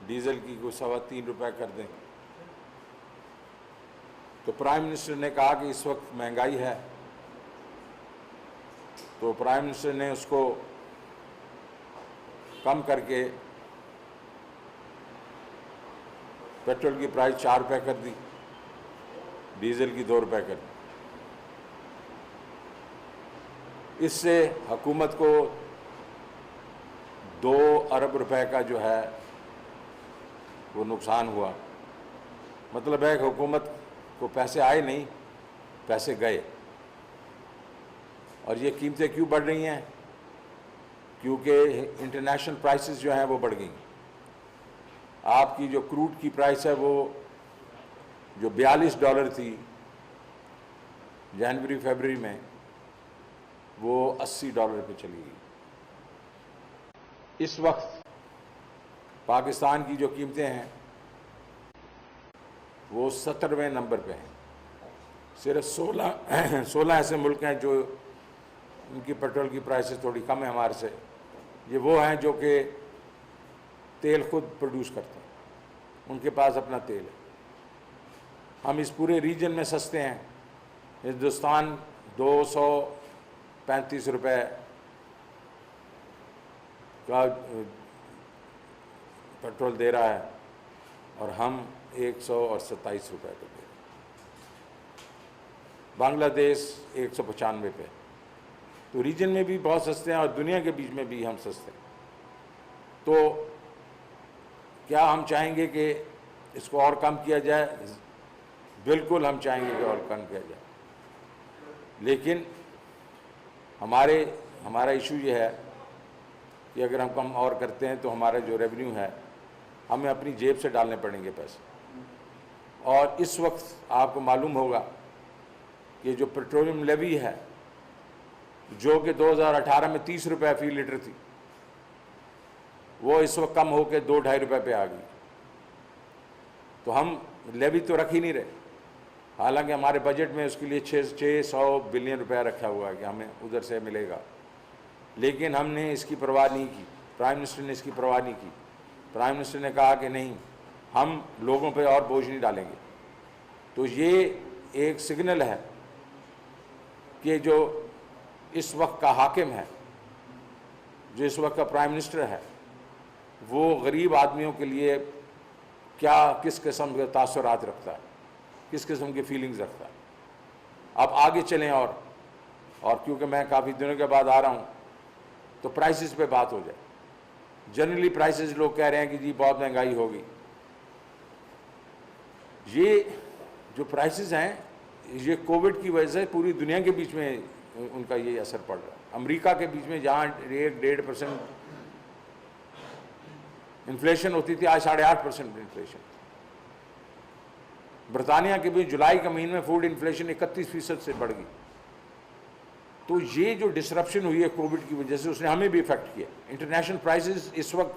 Diesel की को 3.25 रुपये कर दें। तो प्राइम मिनिस्टर ने कहा कि इस वक्त महंगाई है, तो प्राइम मिनिस्टर ने उसको कम करके पेट्रोल की प्राइस 4 रुपये कर दी, डीजल की 2 रुपये कर दी। इससे हुकूमत को 2 अरब रुपए का जो है वो नुकसान हुआ। मतलब है कि हुकूमत को पैसे आए नहीं, पैसे गए। और ये कीमतें क्यों बढ़ रही हैं? क्योंकि इंटरनेशनल प्राइसेस जो हैं वो बढ़ गई। आपकी जो क्रूड की प्राइस है वो जो $42 थी जनवरी फरवरी में, वो $80 पे चली गई। इस वक्त पाकिस्तान की जो कीमतें हैं वो 17वें नंबर पे हैं। सिर्फ 16 ऐसे मुल्क हैं जो उनकी पेट्रोल की प्राइसेस थोड़ी कम है हमारे से। ये वो हैं जो कि तेल खुद प्रोड्यूस करते हैं, उनके पास अपना तेल है। हम इस पूरे रीजन में सस्ते हैं। हिंदुस्तान 235 रुपये का पेट्रोल दे रहा है और हम 127 रुपये का दे रहे हैं। बांग्लादेश 195 पे। तो रीजन में भी बहुत सस्ते हैं और दुनिया के बीच में भी हम सस्ते हैं। तो क्या हम चाहेंगे कि इसको और कम किया जाए? बिल्कुल हम चाहेंगे कि और कम किया जाए, लेकिन हमारा इशू ये है कि अगर हम कम और करते हैं तो हमारा जो रेवेन्यू है हमें अपनी जेब से डालने पड़ेंगे पैसे। और इस वक्त आपको मालूम होगा कि जो पेट्रोलियम लेवी है, जो कि 2018 में 30 रुपये फी लीटर थी, वो इस वक्त कम होकर 2-2.5 रुपये पे आ गई। तो हम लेवी तो रख ही नहीं रहे, हालांकि हमारे बजट में उसके लिए 600 बिलियन रुपया रखा हुआ है कि हमें उधर से मिलेगा, लेकिन हमने इसकी परवाह नहीं की। प्राइम मिनिस्टर ने इसकी परवाह नहीं की। प्राइम मिनिस्टर ने कहा कि नहीं, हम लोगों पे और बोझ नहीं डालेंगे। तो ये एक सिग्नल है कि जो इस वक्त का हाकिम है, जो इस वक्त का प्राइम मिनिस्टर है, वो गरीब आदमियों के लिए किस किस्म के तासुरात रखता है, किस किस्म की फीलिंग्स रखता है। अब आगे चलें और क्योंकि मैं काफ़ी दिनों के बाद आ रहा हूँ, तो प्राइसेस पे बात हो जाए। जनरली प्राइसेस लोग कह रहे हैं कि जी बहुत महंगाई होगी। ये जो प्राइसेस हैं, ये कोविड की वजह से पूरी दुनिया के बीच में उनका ये असर पड़ रहा है। अमेरिका के बीच में जहाँ 1-1.5% इन्फ्लेशन होती थी, आज 8.5% इन्फ्लेशन। बरतानिया के भी जुलाई के महीने में फूड इन्फ्लेशन 31% से बढ़ गई। तो ये जो डिसरप्शन हुई है कोविड की वजह से, उसने हमें भी इफेक्ट किया। इंटरनेशनल प्राइसेस इस वक्त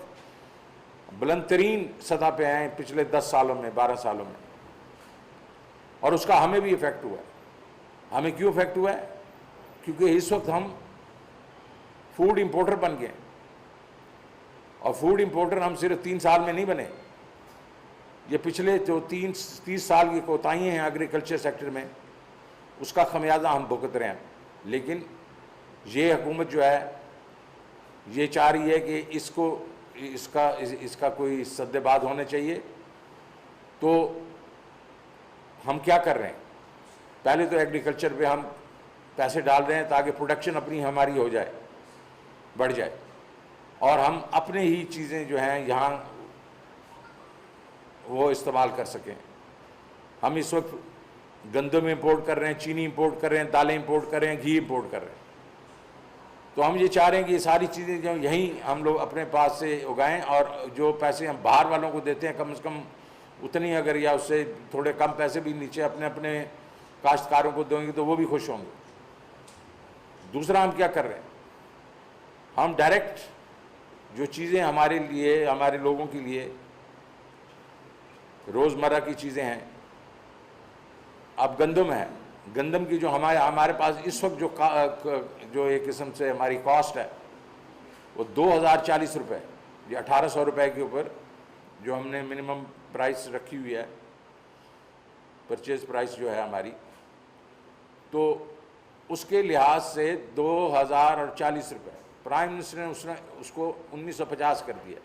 बुलंद तरीन सतह पे हैं पिछले 10 सालों में, 12 सालों में, और उसका हमें भी इफेक्ट हुआ है। हमें क्यों इफेक्ट हुआ है? क्योंकि इस वक्त हम फूड इंपोर्टर बन गए, और फूड इंपोर्टर हम सिर्फ 3 साल में नहीं बने। ये पिछले जो 30 साल की कोताहियाँ हैं एग्रीकल्चर सेक्टर में, उसका खमियाजा हम भुगत रहे हैं। लेकिन ये हुकूमत जो है, ये चाह रही है कि इसका कोई सद्देबाद होना चाहिए। तो हम क्या कर रहे हैं? पहले तो एग्रीकल्चर पे हम पैसे डाल रहे हैं ताकि प्रोडक्शन अपनी हमारी हो जाए, बढ़ जाए, और हम अपने ही चीज़ें जो हैं यहाँ वो इस्तेमाल कर सकें। हम इस वक्त गंदम इंपोर्ट कर रहे हैं, चीनी इंपोर्ट कर रहे हैं, दालें इंपोर्ट कर रहे हैं, घी इंपोर्ट कर रहे हैं। तो हम ये चाह रहे हैं कि ये सारी चीज़ें जो यहीं हम लोग अपने पास से उगाएं, और जो पैसे हम बाहर वालों को देते हैं कम से कम उतनी, अगर या उससे थोड़े कम पैसे भी नीचे अपने अपने काश्तकारों को देंगे तो वो भी खुश होंगे। दूसरा हम क्या कर रहे हैं? हम डायरेक्ट जो चीज़ें हमारे लिए, हमारे लोगों के लिए रोज़मर्रा की चीज़ें हैं, अब गंदम है, गंदम की जो हमारे पास इस वक्त जो एक किस्म से हमारी कॉस्ट है, वो 2040 रुपये, ये 1800 रुपये के ऊपर जो हमने मिनिमम प्राइस रखी हुई है, परचेज प्राइस जो है हमारी, तो उसके लिहाज से 2040 रुपये प्राइम मिनिस्टर ने उसको 1950 कर दिया।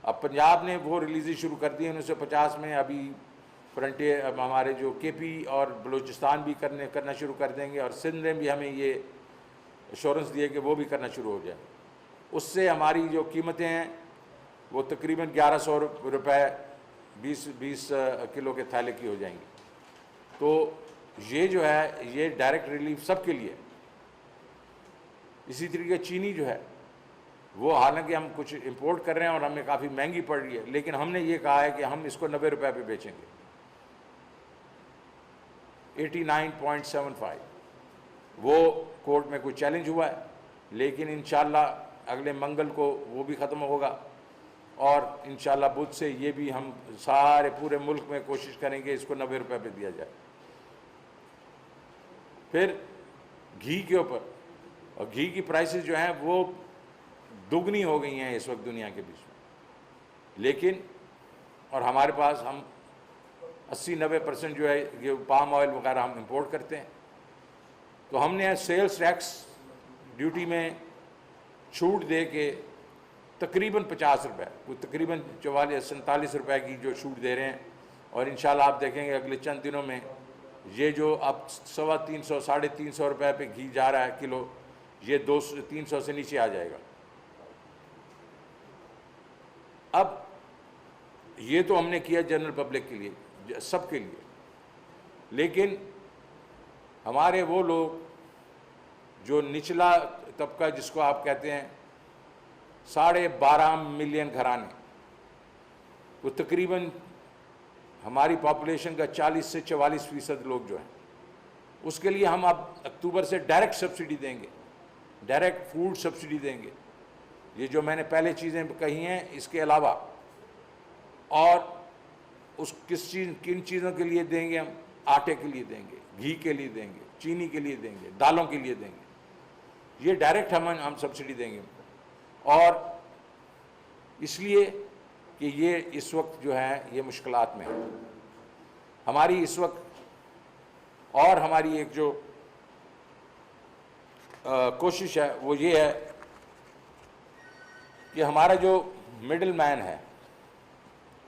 अब पंजाब ने वो रिलीज़ें शुरू कर दी 1950 में। अभी फ्रंटियर अब हमारे जो केपी और बलूचिस्तान भी करना शुरू कर देंगे, और सिंध ने भी हमें ये एश्योरेंस दिए कि वो भी करना शुरू हो जाए। उससे हमारी जो कीमतें हैं वो तकरीबन 1100 रुपये 20 किलो के थैले की हो जाएंगी। तो ये जो है ये डायरेक्ट रिलीफ सबके लिए। इसी तरीके चीनी जो है वो हालांकि हम कुछ इंपोर्ट कर रहे हैं और हमें काफ़ी महंगी पड़ रही है, लेकिन हमने ये कहा है कि हम इसको 90 रुपये पे बेचेंगे, 89.75। वो कोर्ट में कोई चैलेंज हुआ है, लेकिन इंशाल्लाह अगले मंगल को वो भी ख़त्म होगा, और इंशाल्लाह बुध से ये भी हम सारे पूरे मुल्क में कोशिश करेंगे इसको 90 रुपये पे दिया जाए। फिर घी के ऊपर, और घी की प्राइसेस जो हैं वो दुगनी हो गई हैं इस वक्त दुनिया के बीच में, लेकिन और हमारे पास हम 80-90% जो है ये पाम ऑयल वगैरह हम इंपोर्ट करते हैं। तो हमने सेल्स टैक्स ड्यूटी में छूट दे के तकरीबन 50 रुपये, कोई तकरीबन 44-47 रुपये की जो छूट दे रहे हैं, और इंशाल्लाह आप देखेंगे अगले चंद दिनों में ये जो अब 350 350 रुपये पे घी जा रहा है किलो, ये 200-300 से नीचे आ जाएगा। अब ये तो हमने किया जनरल पब्लिक के लिए, सबके लिए, लेकिन हमारे वो लोग जो निचला तबका जिसको आप कहते हैं 12.5 मिलियन घराने, वो तकरीबन हमारी पॉपुलेशन का 40 से 44% लोग जो हैं, उसके लिए हम अब अक्टूबर से डायरेक्ट सब्सिडी देंगे, डायरेक्ट फूड सब्सिडी देंगे। ये जो मैंने पहले चीज़ें कही हैं इसके अलावा, और उस किन चीज़ों के लिए देंगे हम? आटे के लिए देंगे, घी के लिए देंगे, चीनी के लिए देंगे, दालों के लिए देंगे। ये डायरेक्ट हम सब्सिडी देंगे, और इसलिए कि ये इस वक्त जो है ये मुश्किलात में है हमारी इस वक्त। और हमारी एक जो कोशिश है वो ये है कि हमारा जो मिडिल मैन है,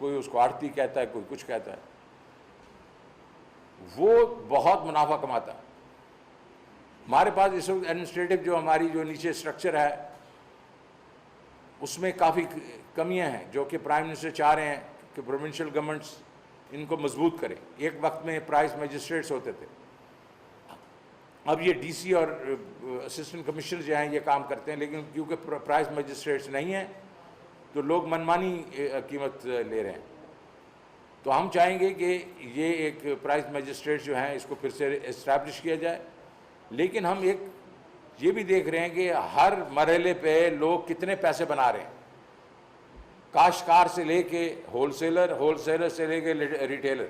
कोई उसको आड़ती कहता है, कोई कुछ कहता है, वो बहुत मुनाफा कमाता है। हमारे पास इस वक्त एडमिनिस्ट्रेटिव जो हमारी जो नीचे स्ट्रक्चर है उसमें काफ़ी कमियां हैं, जो कि प्राइम मिनिस्टर चाह रहे हैं कि प्रोविंशियल गवर्नमेंट्स इनको मजबूत करें। एक वक्त में प्राइस मजिस्ट्रेट्स होते थे, अब ये डीसी और असिस्टेंट कमिश्नर जो हैं ये काम करते हैं, लेकिन क्योंकि प्राइस मजिस्ट्रेट्स नहीं हैं तो लोग मनमानी कीमत ले रहे हैं। तो हम चाहेंगे कि ये एक प्राइस मजिस्ट्रेट जो हैं इसको फिर से इस्टेब्लिश किया जाए, लेकिन हम एक ये भी देख रहे हैं कि हर मरहले पे लोग कितने पैसे बना रहे हैं, काश्तकार से लेके होलसेलर से लेके रिटेलर।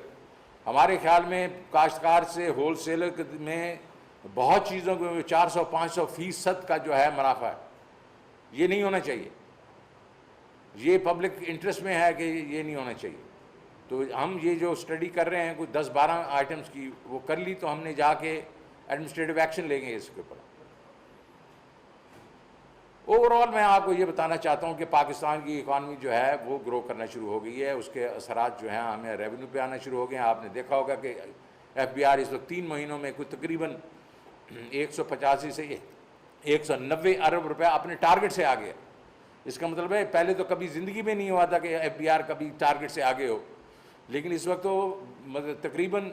हमारे ख्याल में काश्तकार से होलसेलर में बहुत चीज़ों को 400-500% का जो है मुनाफा है। ये नहीं होना चाहिए, ये पब्लिक इंटरेस्ट में है कि ये नहीं होना चाहिए। तो हम ये जो स्टडी कर रहे हैं कुछ 10-12 आइटम्स की, वो कर ली तो हमने जाके एडमिनिस्ट्रेटिव एक्शन लेंगे इसके ऊपर। ओवरऑल मैं आपको ये बताना चाहता हूँ कि पाकिस्तान की इकॉनमी जो है वो ग्रो करना शुरू हो गई है, उसके असरात जो हैं हमें रेवेन्यू पे आना शुरू हो गए हैं। आपने देखा होगा कि FBR इस वक्त 3 महीनों में कुछ तकरीबन 185 से 190 अरब रुपया अपने टारगेट से आ गया। इसका मतलब है पहले तो कभी ज़िंदगी में नहीं हुआ था कि FBR कभी टारगेट से आगे हो, लेकिन इस वक्त तो मतलब तकरीबन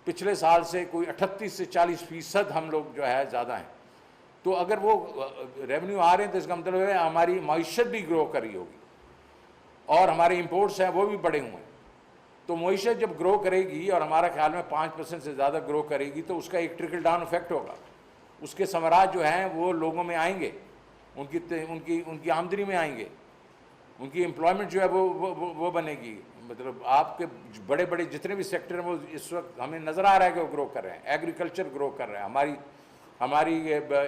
पिछले साल से कोई 38 से 40% हम लोग जो है ज़्यादा हैं। तो अगर वो रेवेन्यू आ रहे हैं तो इसका मतलब है हमारी मईशत भी ग्रो कर रही होगी, और हमारे इंपोर्ट्स हैं वो भी बढ़े हुए हैं। तो मईशत जब ग्रो करेगी और हमारा ख्याल में 5% से ज़्यादा ग्रो करेगी तो उसका एक ट्रिकल डाउन इफेक्ट होगा, उसके समराज जो हैं वो लोगों में आएंगे, उनकी आमदनी में आएंगे, उनकी एम्प्लॉयमेंट जो है वो बनेगी। मतलब आपके बड़े बड़े जितने भी सेक्टर हैं वो इस वक्त हमें नज़र आ रहा है कि वो ग्रो कर रहे हैं। एग्रीकल्चर ग्रो कर रहा है, हमारी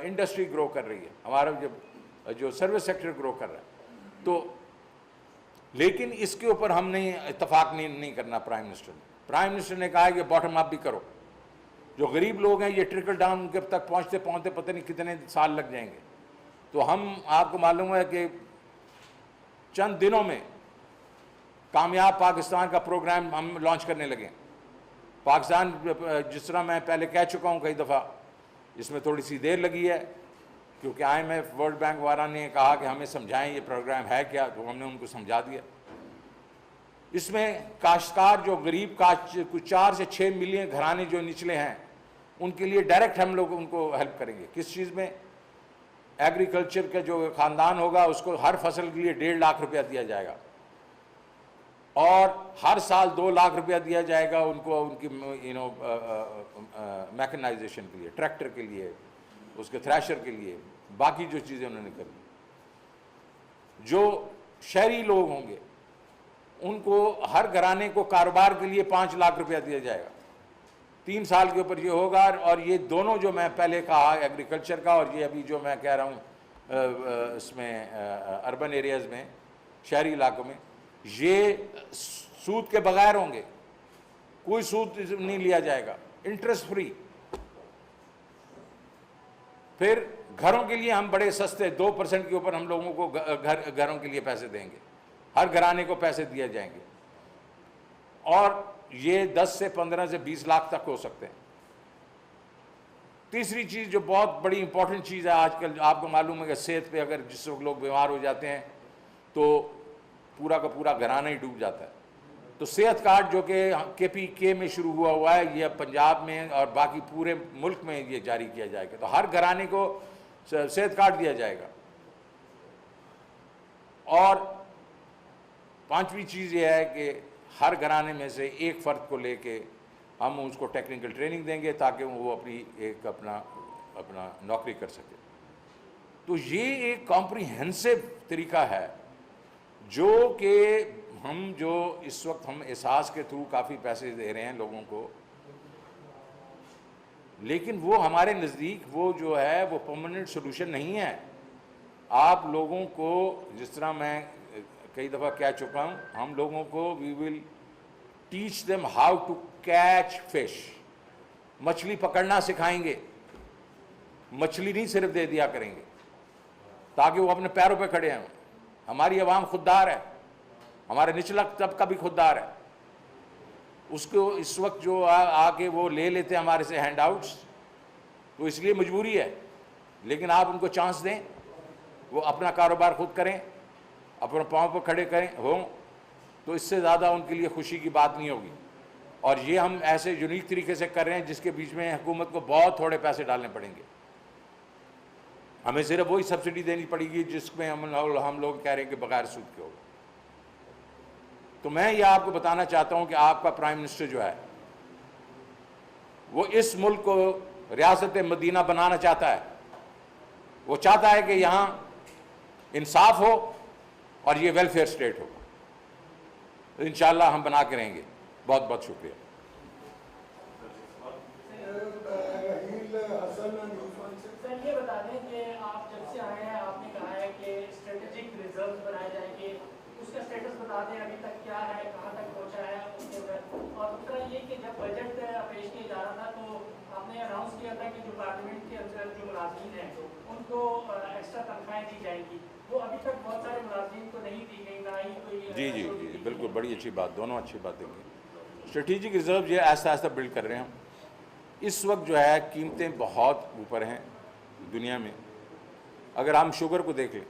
इंडस्ट्री ग्रो कर रही है, हमारा जो सर्विस सेक्टर ग्रो कर रहा है। तो लेकिन इसके ऊपर हमने इत्तेफाक नहीं करना। प्राइम मिनिस्टर ने कहा है कि बॉटम अप भी करो। जो गरीब लोग हैं ये ट्रिकल डाउन उनके तक पहुँचते पहुँचते पता नहीं कितने साल लग जाएंगे। तो हम, आपको मालूम है कि चंद दिनों में कामयाब पाकिस्तान का प्रोग्राम हम लॉन्च करने लगे। पाकिस्तान, जिस तरह मैं पहले कह चुका हूँ कई दफ़ा, इसमें थोड़ी सी देर लगी है क्योंकि IMF, वर्ल्ड बैंक वाला ने कहा कि हमें समझाएं ये प्रोग्राम है क्या, तो हमने उनको समझा दिया। इसमें काश्तकार जो गरीब कुछ 4 से 6 मिलियन घराने जो निचले हैं उनके लिए डायरेक्ट हम लोग उनको हेल्प करेंगे। किस चीज़ में? एग्रीकल्चर का जो ख़ानदान होगा उसको हर फसल के लिए 1.5 लाख रुपया दिया जाएगा और हर साल 2 लाख रुपया दिया जाएगा उनको, उनकी मैकेनाइजेशन के लिए, ट्रैक्टर के लिए, उसके थ्रैशर के लिए, बाकी जो चीज़ें उन्होंने करी। जो शहरी लोग होंगे उनको हर घराने को कारोबार के लिए 5 लाख रुपया दिया जाएगा। 3 साल के ऊपर ये होगा। और ये दोनों जो मैं पहले कहा, एग्रीकल्चर का और ये अभी जो मैं कह रहा हूँ इसमें अर्बन एरियाज़ में, शहरी इलाकों में, ये सूद के बगैर होंगे, कोई सूद नहीं लिया जाएगा, इंटरेस्ट फ्री। फिर घरों के लिए हम बड़े सस्ते 2% के ऊपर हम लोगों को घरों के लिए पैसे देंगे, हर घराने को पैसे दिए जाएंगे और ये 10 से 15 से 20 लाख तक हो सकते हैं। तीसरी चीज़ जो बहुत बड़ी इंपॉर्टेंट चीज़ है आजकल, आपको मालूम है कि सेहत पे अगर जिस वक्त लोग बीमार हो जाते हैं तो पूरा का पूरा घराना ही डूब जाता है। तो सेहत कार्ड जो कि KPK में शुरू हुआ है, ये पंजाब में और बाकी पूरे मुल्क में ये जारी किया जाएगा। तो हर घराने को सेहत कार्ड दिया जाएगा। और पांचवी चीज़ ये है कि हर घराने में से एक फ़र्द को लेके हम उसको टेक्निकल ट्रेनिंग देंगे ताकि वो अपना नौकरी कर सके। तो ये एक कॉम्प्रिहेंसिव तरीका है जो कि जो इस वक्त हम एहसास के थ्रू काफ़ी पैसे दे रहे हैं लोगों को, लेकिन वो हमारे नज़दीक वो जो है वो परमानेंट सोल्यूशन नहीं है। आप लोगों को, जिस तरह मैं कई दफ़ा कह चुका हूँ, हम लोगों को we will teach them how to catch fish. मछली पकड़ना सिखाएंगे, मछली नहीं सिर्फ दे दिया करेंगे ताकि वो अपने पैरों पे खड़े हों। हमारी आवाम खुददार है, हमारे निचला तबका भी खुददार है। उसको इस वक्त जो आके वो ले लेते हैं हमारे से हैंड आउट्स, तो इसलिए मजबूरी है। लेकिन आप उनको चांस दें, वो अपना कारोबार खुद करें, अपने पाँव पर खड़े करें हों, तो इससे ज़्यादा उनके लिए खुशी की बात नहीं होगी। और ये हम ऐसे यूनिक तरीके से कर रहे हैं जिसके बीच में हुकूमत को बहुत थोड़े पैसे डालने पड़ेंगे। हमें सिर्फ वही सब्सिडी देनी पड़ेगी जिसमें हम लोग कह रहे हैं कि बगैर सूद के होगा। तो मैं ये आपको बताना चाहता हूँ कि आपका प्राइम मिनिस्टर जो है वो इस मुल्क को रियासत मदीना बनाना चाहता है। वो चाहता है कि यहाँ इंसाफ हो और ये वेलफेयर स्टेट हो। तो इंशाअल्लाह हम बना के रहेंगे। बहुत बहुत शुक्रिया। सर ये बता दें कि आप जब से आए हैं आपने कहा है कि स्ट्रेटेजिक रिजर्व बनाए जाएंगे, उसका स्टेटस बता दें अभी तक क्या है, कहाँ तक पहुँचा है उसके अंदर। और दूसरा ये कि जब बजट पेश किया जा रहा था तो आपने अनाउंस किया था कि जो पार्लियामेंट के अंदर जो मुलाजिम हैं उनको एक्स्ट्रा तनख्वाहें दी जाएंगी। वो अभी तक बहुत सारे मुलाजिम को नहीं दी गई, ना ही कोई। जी जी जी बिल्कुल, बड़ी अच्छी बात, दोनों अच्छी बातें की। स्ट्रेटेजिक रिजर्व ये आहिस्ता आहिस्ता बिल्ड कर रहे हैं हम। इस वक्त जो है कीमतें बहुत ऊपर हैं दुनिया में। अगर हम शुगर को देख लें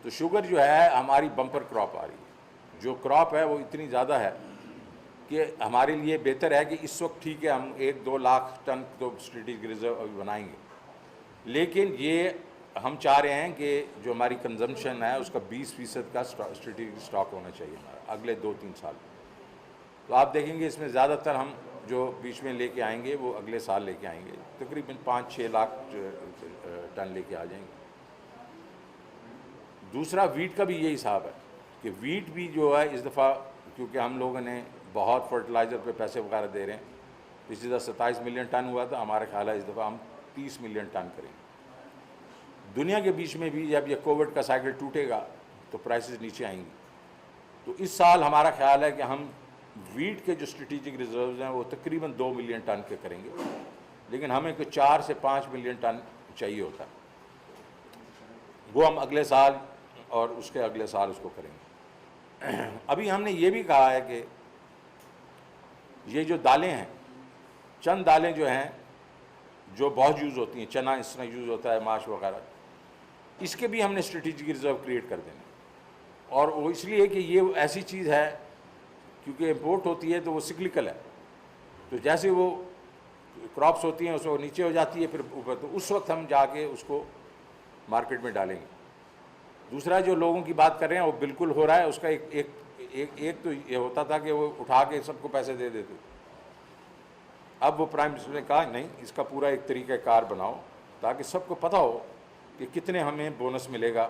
तो शुगर जो है हमारी बम्पर क्रॉप आ रही है। जो क्रॉप है वो इतनी ज़्यादा है कि हमारे लिए बेहतर है कि इस वक्त ठीक है हम 1-2 लाख टन तो स्ट्रेटेजिक रिजर्व अभी बनाएंगे, लेकिन ये हम चाह रहे हैं कि जो हमारी कंजम्पशन है उसका 20% का स्ट्रेटेजिक स्टॉक होना चाहिए हमारा अगले 2-3 साल। तो आप देखेंगे इसमें ज़्यादातर हम जो बीच में लेके आएंगे वो अगले साल लेके आएंगे, तकरीबन 5-6 लाख टन लेके आ जाएंगे। दूसरा वीट का भी यही हिसाब है कि वीट भी जो है इस दफ़ा, क्योंकि हम लोगों ने बहुत फर्टिलाइज़र पे पैसे वगैरह दे रहे हैं, पिछली दफ़ा 27 मिलियन टन हुआ था, हमारा ख्याल है इस दफ़ा हम 30 मिलियन टन करेंगे। दुनिया के बीच में भी जब ये कोविड का साइकिल टूटेगा तो प्राइसेस नीचे आएंगी। तो इस साल हमारा ख्याल है कि हम वीट के जो स्ट्रेटिजिक रिजर्व्स हैं वो तकरीबन 2 मिलियन टन के करेंगे, लेकिन हमें कोई 4 से 5 मिलियन टन चाहिए होता है। वो हम अगले साल और उसके अगले साल उसको करेंगे। अभी हमने ये भी कहा है कि ये जो दालें हैं, चंद दालें जो हैं जो बहुत यूज़ होती हैं, चना इस तरह यूज़ होता है, माश वगैरह, इसके भी हमने स्ट्रेटेजिक रिजर्व क्रिएट कर देने। और वो इसलिए कि ये ऐसी चीज़ है क्योंकि इम्पोर्ट होती है तो वो सिक्लिकल है, तो जैसे वो क्रॉप्स होती हैं उसको नीचे हो जाती है फिर ऊपर, तो उस वक्त हम जाके उसको मार्केट में डालेंगे। दूसरा जो लोगों की बात कर रहे हैं वो बिल्कुल हो रहा है, उसका एक तो ये होता था कि वो उठा के सबको पैसे दे देते, अब वो प्राइम मिनिस्टर ने कहा नहीं, इसका पूरा एक तरीक़ाकार बनाओ ताकि सबको पता हो कि कितने हमें बोनस मिलेगा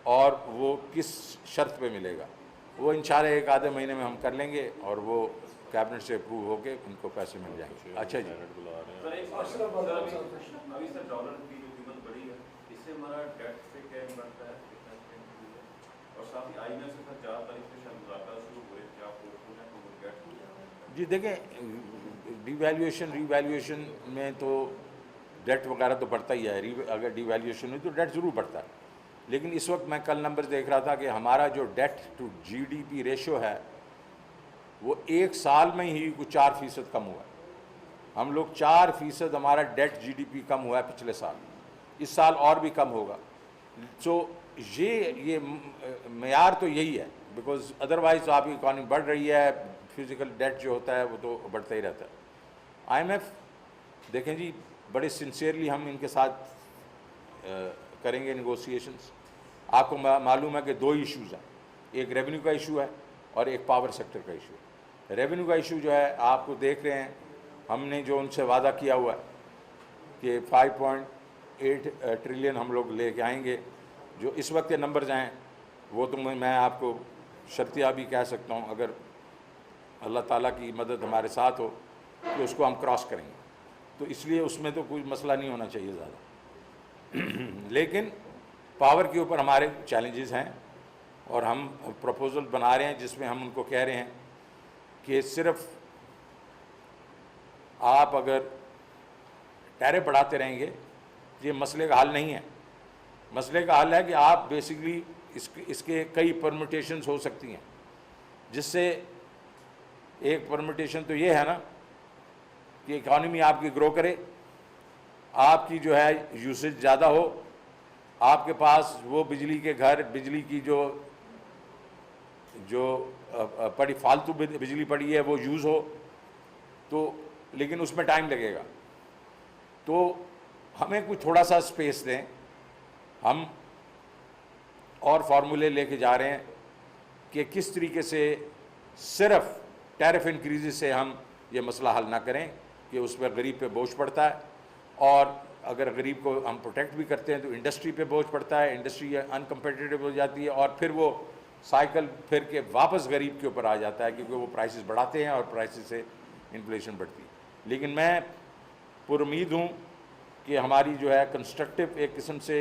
और वो किस शर्त पे मिलेगा। वो इंशाल्लाह एक आधे महीने में हम कर लेंगे और वो कैबिनेट से अप्रूव होके उनको पैसे मिल जाएंगे। अच्छा जी, अभी सर डॉलर की जो कीमत बढ़ी है, इससे हमारा डेट पे क्या बढ़ता है, कितना और साथ ही आईएमएफ के साथ 4 तारीख से शायद मुलाकात शुरू हो रही है, क्या पोर्टफोलियो है वो डेट? जी देखें, डिवैल्यूएशन रिवैल्यूएशन में तो डेट वगैरह तो बढ़ता ही है, अगर डिवैल्यूएशन हुई तो डेट ज़रूर बढ़ता है, लेकिन इस वक्त मैं कल नंबर देख रहा था कि हमारा जो डेट टू जीडीपी रेशियो है वो एक साल में ही कुछ 4% कम हुआ है। हम लोग 4% हमारा डेट जीडीपी कम हुआ है पिछले साल, इस साल और भी कम होगा। तो ये मेयार तो यही है, बिकॉज अदरवाइज तो आपकी इकॉनमी बढ़ रही है, फिजिकल डेट जो होता है वो तो बढ़ता ही रहता है। आईएमएफ देखें जी, बड़े सिंसियरली हम इनके साथ करेंगे निगोशिएशंस। आपको मालूम है कि 2 इश्यूज़ हैं, एक रेवेन्यू का इशू है और एक पावर सेक्टर का इशू है। रेवेन्यू का इशू जो है आपको देख रहे हैं, हमने जो उनसे वादा किया हुआ है कि 5.8 ट्रिलियन हम लोग लेके आएंगे। जो इस वक्त के नंबर्स हैं वो तो मैं आपको शर्तिया भी कह सकता हूँ, अगर अल्लाह ताला की मदद हमारे साथ हो तो उसको हम क्रॉस करेंगे, तो इसलिए उसमें तो कोई मसला नहीं होना चाहिए ज़्यादा। लेकिन पावर के ऊपर हमारे चैलेंजेस हैं और हम प्रपोज़ल बना रहे हैं जिसमें हम उनको कह रहे हैं कि सिर्फ आप अगर टैरिफ बढ़ाते रहेंगे ये मसले का हल नहीं है। मसले का हल है कि आप बेसिकली इसके कई परम्यूटेशंस हो सकती हैं, जिससे एक परम्यूटेशन तो ये है ना कि इकॉनमी आपकी ग्रो करे, आपकी जो है यूसेज ज़्यादा हो, आपके पास वो बिजली के घर, बिजली की जो पड़ी फालतू बिजली पड़ी है वो यूज़ हो, तो लेकिन उसमें टाइम लगेगा। तो हमें कुछ थोड़ा सा स्पेस दें। हम और फार्मूले लेके जा रहे हैं कि किस तरीके से सिर्फ टैरिफ इंक्रीज़ से हम ये मसला हल ना करें कि उस पर गरीब पे बोझ पड़ता है, और अगर गरीब को हम प्रोटेक्ट भी करते हैं तो इंडस्ट्री पे बोझ पड़ता है, इंडस्ट्री अनकम्पिटिटिव हो जाती है और फिर वो साइकिल फिर के वापस गरीब के ऊपर आ जाता है क्योंकि वो प्राइसेस बढ़ाते हैं और प्राइसेस से इन्फ्लेशन बढ़ती है। लेकिन मैं पुरुमीद हूँ कि हमारी जो है कंस्ट्रक्टिव एक किस्म से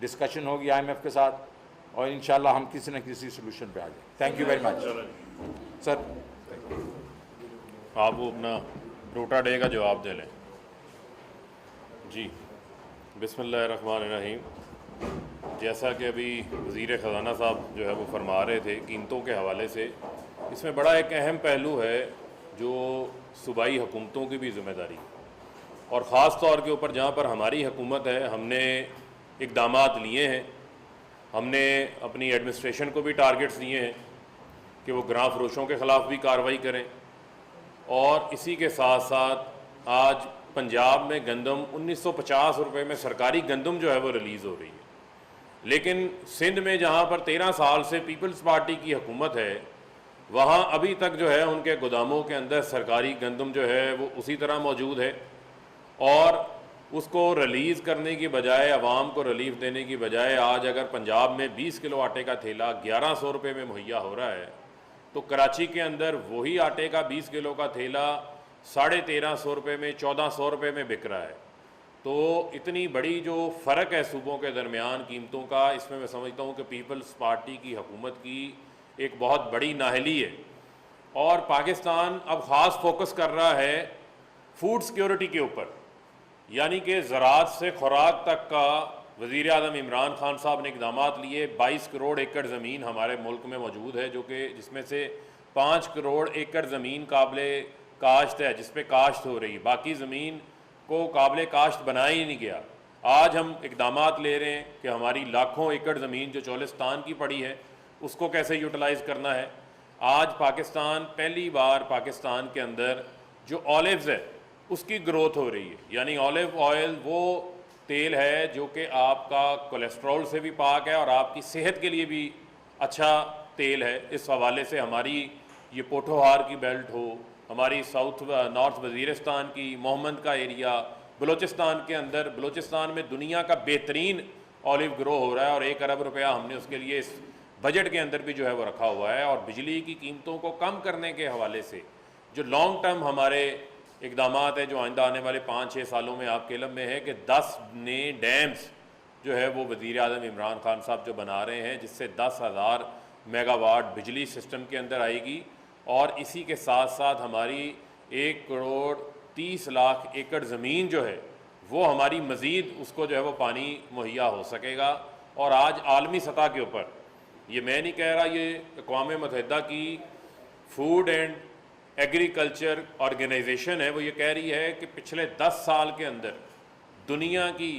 डिस्कशन होगी आईएमएफ के साथ और इंशाल्लाह हम किसी न किसी सोल्यूशन पे आ जाए। Thank you very much sir. आप वो अपना रोटा डे का जवाब दे लें जी। बिस्मिल्लाहिर्रहमानिर्रहीम। जैसा कि अभी वज़ीर ख़ज़ाना साहब जो है वो फरमा रहे थे कीमतों के हवाले से, इसमें बड़ा एक अहम पहलू है जो सूबाई हुकूमतों की भी ज़िम्मेदारी है, और ख़ास तौर के ऊपर जहाँ पर हमारी हुकूमत है, हमने इक़दामात लिए हैं। हमने अपनी एडमिनिस्ट्रेशन को भी टारगेट्स दिए हैं कि वो ग्रां फरोशों के ख़िलाफ़ भी कार्रवाई करें, और इसी के साथ साथ आज पंजाब में गंदम 1950 रुपये में सरकारी गंदम जो है वो रिलीज़ हो रही है। लेकिन सिंध में जहाँ पर 13 साल से पीपल्स पार्टी की हुकूमत है, वहाँ अभी तक जो है उनके गोदामों के अंदर सरकारी गंदम जो है वो उसी तरह मौजूद है, और उसको रिलीज़ करने की बजाय, आवाम को रिलीफ देने की बजाय, आज अगर पंजाब में 20 किलो आटे का थैला 1100 रुपये में मुहैया हो रहा है, तो कराची के अंदर वही आटे का 20 किलो का थैला 1350 रुपये में, 1400 रुपये में बिक रहा है। तो इतनी बड़ी जो फ़र्क है सूबों के दरमियान कीमतों का, इसमें मैं समझता हूँ कि पीपल्स पार्टी की हुकूमत की एक बहुत बड़ी नाअहली है। और पाकिस्तान अब ख़ास फोकस कर रहा है फूड सिक्योरिटी के ऊपर, यानी कि ज़राअत से खुराक तक का वज़ीर आज़म इमरान खान साहब ने इक़दाम लिए। 22 करोड़ एकड़ ज़मीन हमारे मुल्क में मौजूद है, जो कि जिसमें से 5 करोड़ एकड़ ज़मीन काबिल काश्त है, जिस पे काश्त हो रही है, बाकी ज़मीन को काबिल काश्त बनाया ही नहीं गया। आज हम इक़दाम ले रहे हैं कि हमारी लाखों एकड़ ज़मीन जो चोलिस्तान की पड़ी है उसको कैसे यूटिलाइज़ करना है। आज पाकिस्तान पहली बार पाकिस्तान के अंदर जो ऑलिव्स है उसकी ग्रोथ हो रही है, यानी ऑलिव ऑयल वो तेल है जो कि आपका कोलेस्ट्रॉल से भी पाक है और आपकी सेहत के लिए भी अच्छा तेल है। इस हवाले से हमारी ये पोठोहार की बेल्ट हो, हमारी साउथ नॉर्थ वज़ीरिस्तान की मोहम्मद का एरिया, बलूचिस्तान के अंदर, बलूचिस्तान में दुनिया का बेहतरीन ऑलिव ग्रो हो रहा है और 1 अरब रुपया हमने उसके लिए इस बजट के अंदर भी जो है वो रखा हुआ है। और बिजली की कीमतों को कम करने के हवाले से जो लॉन्ग टर्म हमारे इक़दाम है, जो आइंदा आने वाले 5-6 सालों में आपके इल्म में है कि 10 नए डैम्स जो है वो वज़ीर आज़म इमरान खान साहब जो बना रहे हैं, जिससे 10,000 मेगावाट बिजली सिस्टम के अंदर आएगी। और इसी के साथ साथ हमारी 1 करोड़ 30 लाख एकड़ ज़मीन जो है वो हमारी मज़ीद उसको जो है वो पानी मुहैया हो सकेगा। और आज आलमी सतह के ऊपर, ये मैं नहीं कह रहा, ये अक़वाम मुत्तहिदा की फूड एंड एग्रीकल्चर ऑर्गेनाइजेशन है, वो ये कह रही है कि पिछले 10 साल के अंदर दुनिया की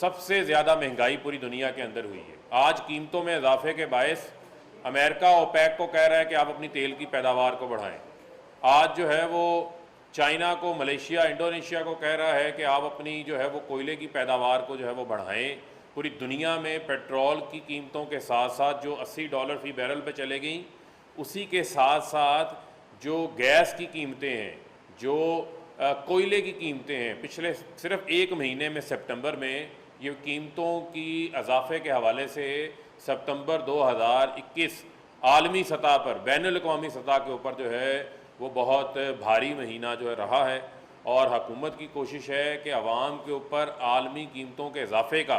सबसे ज़्यादा महंगाई पूरी दुनिया के अंदर हुई है। आज कीमतों में इजाफे के बायस अमेरिका ओपेक को कह रहा है कि आप अपनी तेल की पैदावार को बढ़ाएं। आज जो है वो चाइना को, मलेशिया, इंडोनेशिया को कह रहा है कि आप अपनी जो है वो कोयले की पैदावार को जो है वो बढ़ाएं। पूरी दुनिया में पेट्रोल की कीमतों के साथ साथ जो $80 फ़ी बैरल पे चले गई, उसी के साथ साथ जो गैस की कीमतें हैं, जो कोयले की कीमतें हैं, पिछले सिर्फ 1 महीने में सितंबर में ये कीमतों की इजाफे के हवाले से सितंबर 2021 आलमी सतह पर, बैनुल-अक़वामी सतह के ऊपर जो है वो बहुत भारी महीना जो है रहा है। और हुकूमत की कोशिश है कि आवाम के ऊपर आलमी कीमतों के इजाफे का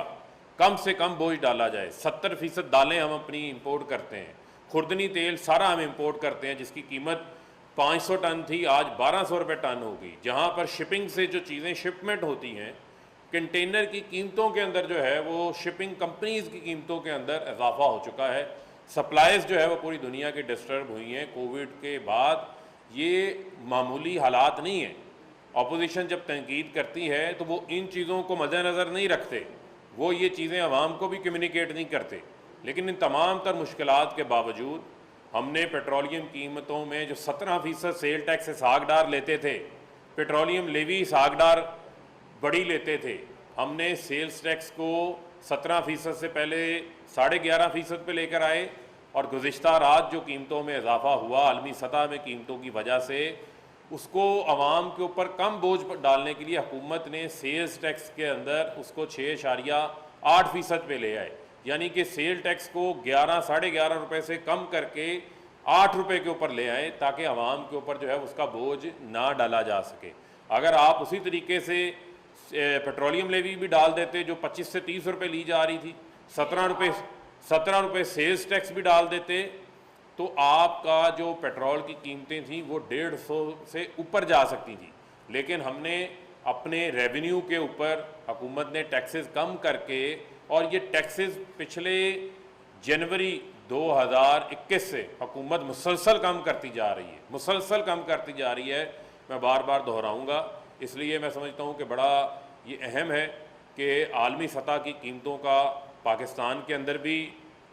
कम से कम बोझ डाला जाए। 70% दालें हम अपनी इंपोर्ट करते हैं, खुर्दनी तेल सारा हम इंपोर्ट करते हैं, जिसकी कीमत 500 टन थी, आज 1200 रुपये टन होगी। जहाँ पर शिपिंग से जो चीज़ें शिपमेंट होती हैं, कंटेनर की कीमतों के अंदर जो है वो शिपिंग कंपनीज़ की कीमतों के अंदर इजाफा हो चुका है। सप्लाईज जो है वो पूरी दुनिया की डिस्टर्ब हुई हैं कोविड के बाद। ये मामूली हालात नहीं है। अपोजिशन जब तनकीद करती है तो वो इन चीज़ों को मद्देनज़र नहीं रखते, वो ये चीज़ें आवाम को भी कम्युनिकेट नहीं करते। लेकिन इन तमाम तर मुश्किलात के बावजूद हमने पेट्रोलियम कीमतों में जो 17% सेल टैक्स इसहाकडार लेते थे, पेट्रोलियम लेवी इसहाकडार बड़ी लेते थे, हमने सेल्स टैक्स को 17% से पहले 11.5% पे लेकर आए। और गुज़िश्ता रात जो कीमतों में इजाफा हुआ आलमी सतह में कीमतों की वजह से, उसको आवाम के ऊपर कम बोझ डालने के लिए हुकूमत ने सेल्स टैक्स के अंदर उसको 6.8% पे ले आए, यानी कि सेल टैक्स को 11-11.5 रुपये से कम करके 8 रुपये के ऊपर ले आए, ताकि आवाम के ऊपर जो है उसका बोझ ना डाला जा सके। अगर आप उसी तरीके से पेट्रोलियम लेवी भी डाल देते जो 25 से 30 रुपये ली जा रही थी, 17 रुपये सेल्स टैक्स भी डाल देते, तो आपका जो पेट्रोल की कीमतें थी वो 150 से ऊपर जा सकती थी। लेकिन हमने अपने रेवेन्यू के ऊपर हुकूमत ने टैक्सेस कम करके, और ये टैक्सेस पिछले जनवरी 2021 से हुकूमत मुसलसल कम करती जा रही है, मुसलसल कम करती जा रही है। मैं बार बार दोहराऊंगा, इसलिए मैं समझता हूँ कि बड़ा ये अहम है कि आलमी सतह की कीमतों का पाकिस्तान के अंदर भी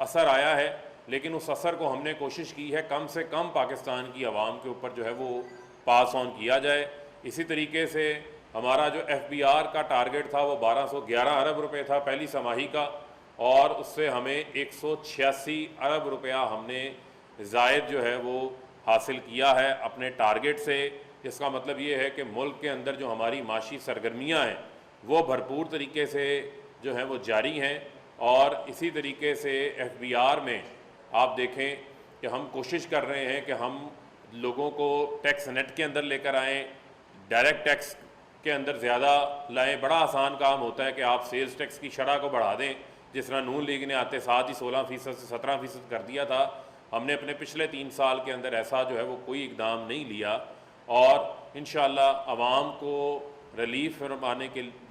असर आया है, लेकिन उस असर को हमने कोशिश की है कम से कम पाकिस्तान की आवाम के ऊपर जो है वो पास ऑन किया जाए। इसी तरीके से हमारा जो FBR का टारगेट था वो 1211 अरब रुपए था पहली समाही का, और उससे हमें 186 अरब रुपया हमने ज़ायद जो है वो हासिल किया है अपने टारगेट से। इसका मतलब ये है कि मुल्क के अंदर जो हमारी माशी सरगर्मियाँ हैं वो भरपूर तरीके से जो हैं वो जारी हैं। और इसी तरीके से FBR में आप देखें कि हम कोशिश कर रहे हैं कि हम लोगों को टैक्स नेट के अंदर लेकर आएँ, डायरेक्ट टैक्स के अंदर ज़्यादा लाएँ। बड़ा आसान काम होता है कि आप सेल्स टैक्स की शरह को बढ़ा दें, जिस तरह नून लीग ने आते साथ ही 16% से 17% कर दिया था। हमने अपने पिछले 3 साल के अंदर ऐसा जो है वो कोई इकदाम नहीं लिया, और इंशाअल्लाह आवाम को रिलीफ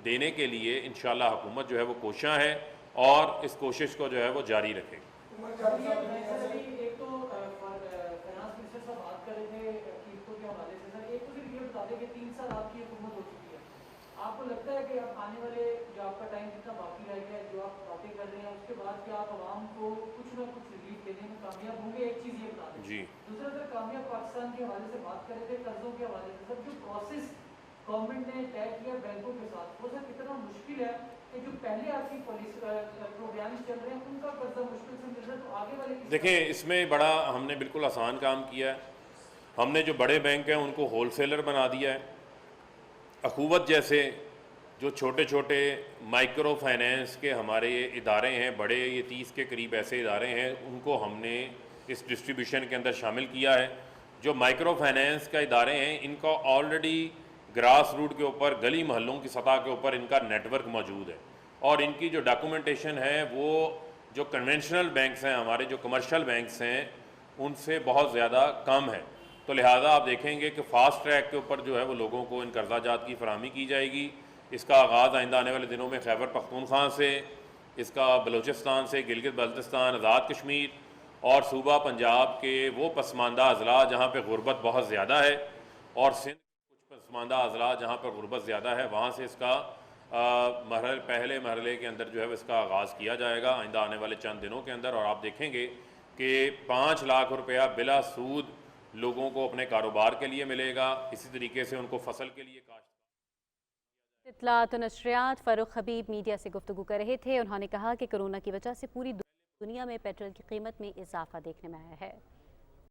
देने के लिए इंशाअल्लाह हुकूमत जो है वो कोशिश है और इस कोशिश को जो है वो जारी रखेगी। एक तो फाइनेंस मिनिस्टर साहब बात कर रहे थे कीमतों के हवाले से। सर, एक तो सिर्फ ये बता दें कि 3 साल आपकी हुकूमत हो चुकी है, आपको लगता है कि अब आने वाले जो आपका टाइम जितना बाकी रह गया है, जो आप बातें कर रहे हैं, उसके बाद क्या आप आवाम को कुछ ना कुछ रिलीफ देने में कामयाब होंगे? एक चीज़ ये बता दें जी। दूसरा, सर कामयाब पाकिस्तान के हवाले से बात कर रहे थे, कर्जों के हवाले से। सर, जो प्रोसेस गवर्नमेंट ने तय किया बैंकों के साथ, वो सर कितना मुश्किल है कि जो पहले आपकी पॉलिसी प्रोग्राम चल रहे हैं उनका कर्जा मुश्किल से मिल रहा है, तो आगे वाले देखें, इसमें बड़ा हमने बिल्कुल आसान काम किया है। हमने जो बड़े बैंक हैं उनको होलसेलर बना दिया है। अखूवत जैसे जो छोटे छोटे माइक्रो फाइनेंस के हमारे इदारे हैं, बड़े ये 30 के करीब ऐसे इदारे हैं, उनको हमने इस डिस्ट्रीब्यूशन के अंदर शामिल किया है। जो माइक्रो फाइनेंस का इदारे हैं, इनका ऑलरेडी ग्रास रूट के ऊपर, गली महलों की सतह के ऊपर इनका नेटवर्क मौजूद है, और इनकी जो डॉक्यूमेंटेशन है वो जो कन्वेंशनल बैंक्स हैं, हमारे जो कमर्शियल बैंक्स हैं, उनसे बहुत ज़्यादा कम है। तो लिहाजा आप देखेंगे कि फ़ास्ट ट्रैक के ऊपर जो है वो लोगों को इन कर्जाजात की फराहमी की जाएगी। इसका आगाज़ आइंदा आने वाले दिनों में खैबर पख्तूनख्वा से, इसका बलूचिस्तान से, गिलगित बल्तिस्तान, आज़ाद कश्मीर और सूबा पंजाब के वो पसमानदा अज़ला जहाँ पर गुरबत बहुत ज़्यादा है, और सिंध कुछ पसमानदा अज़ला जहाँ पर गुरबत ज़्यादा है, वहाँ से इसका पहले मरहले के अंदर जो है इसका आगाज़ किया जाएगा आइंदा आने वाले चंद दिनों के अंदर। और आप देखेंगे कि 5 लाख रुपया बिला सूद लोगों को अपने कारोबार के लिए मिलेगा। इसी तरीके से उनको फसल के लिए इत्तलात और नशरियात फ़ारूक हबीब मीडिया से गुफ्तगू कर रहे थे। उन्होंने कहा कि कोरोना की वजह से पूरी दुनिया में पेट्रोल की कीमत में इजाफा देखने में आया है।